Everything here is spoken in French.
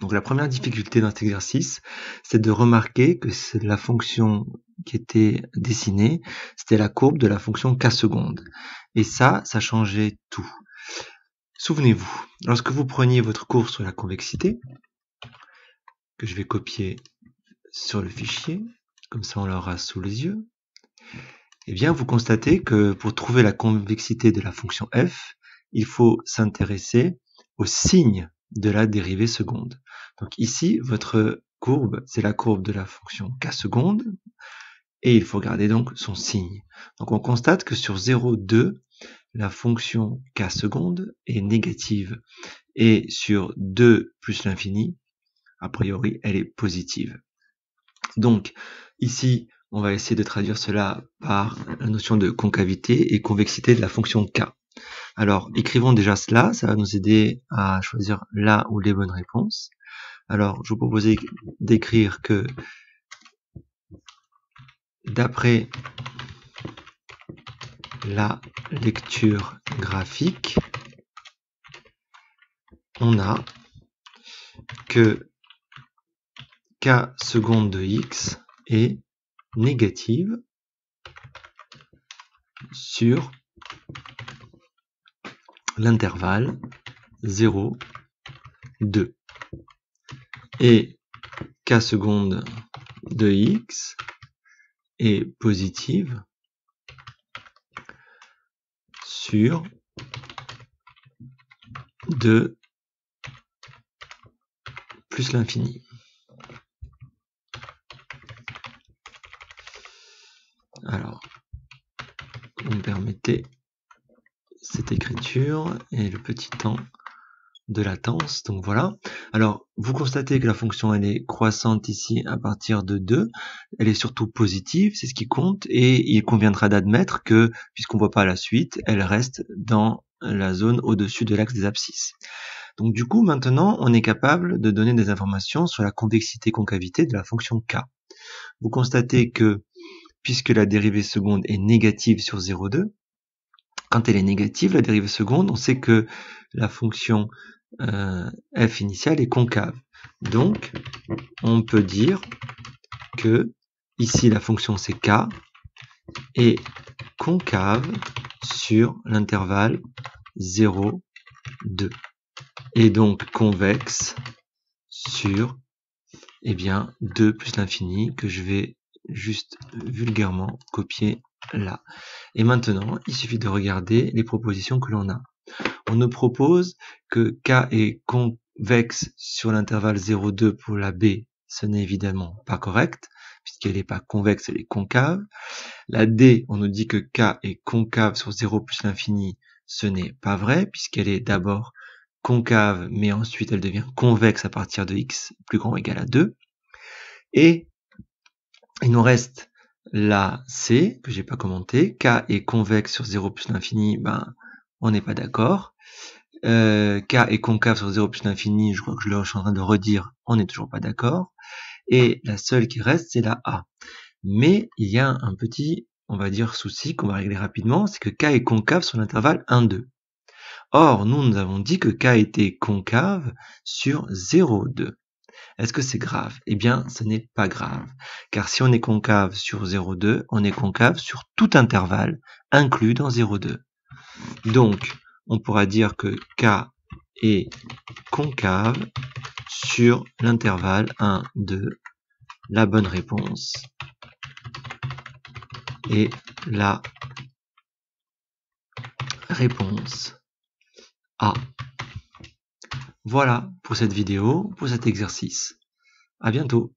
Donc la première difficulté dans cet exercice, c'est de remarquer que c'est la fonction qui était dessinée, c'était la courbe de la fonction k seconde. Et ça changeait tout. Souvenez-vous, lorsque vous preniez votre cours sur la convexité, que je vais copier sur le fichier, comme ça on l'aura sous les yeux, eh bien vous constatez que pour trouver la convexité de la fonction f, il faut s'intéresser au signe de la dérivée seconde. Donc ici, votre courbe, c'est la courbe de la fonction k seconde, et il faut regarder donc son signe. Donc on constate que sur 0,2, la fonction k seconde est négative, et sur 2 plus l'infini, a priori, elle est positive. Donc ici, on va essayer de traduire cela par la notion de concavité et convexité de la fonction k. Alors, écrivons déjà cela, ça va nous aider à choisir là ou les bonnes réponses. Alors, je vous propose d'écrire que d'après la lecture graphique, on a que k seconde de x est négative sur l'intervalle 0, 2. Et k seconde de x est positive sur 2 plus l'infini. Alors, vous me permettez cette écriture et le petit temps de latence. Donc voilà. Alors, vous constatez que la fonction elle est croissante ici à partir de 2. Elle est surtout positive, c'est ce qui compte. Et il conviendra d'admettre que, puisqu'on ne voit pas la suite, elle reste dans la zone au-dessus de l'axe des abscisses. Donc du coup, maintenant, on est capable de donner des informations sur la convexité-concavité de la fonction k. Vous constatez que, puisque la dérivée seconde est négative sur 0,2, quand elle est négative, la dérivée seconde, on sait que la fonction f initiale est concave. Donc, on peut dire que ici, la fonction c'est k est concave sur l'intervalle 0, 2. Et donc convexe sur 2 plus l'infini que je vais juste vulgairement copier là. Et maintenant, il suffit de regarder les propositions que l'on a. On nous propose que k est convexe sur l'intervalle 0,2 pour la b. Ce n'est évidemment pas correct, puisqu'elle n'est pas convexe, elle est concave. La d, on nous dit que k est concave sur 0 plus l'infini. Ce n'est pas vrai, puisqu'elle est d'abord concave, mais ensuite elle devient convexe à partir de x plus grand ou égal à 2. Et il nous reste la C, que j'ai pas commenté. K est convexe sur 0 plus l'infini, on n'est pas d'accord. K est concave sur 0 plus l'infini, je crois que je suis en train de redire, on n'est toujours pas d'accord. Et la seule qui reste, c'est la A. Mais il y a un petit, on va dire, souci qu'on va régler rapidement, c'est que K est concave sur l'intervalle 1, 2. Or, nous avons dit que K était concave sur 0, 2. Est-ce que c'est grave? Eh bien, ce n'est pas grave. Car si on est concave sur 0,2, on est concave sur tout intervalle, inclus dans 0,2. Donc, on pourra dire que K est concave sur l'intervalle 1, 2. La bonne réponse est la réponse A. Voilà pour cette vidéo, pour cet exercice. À bientôt.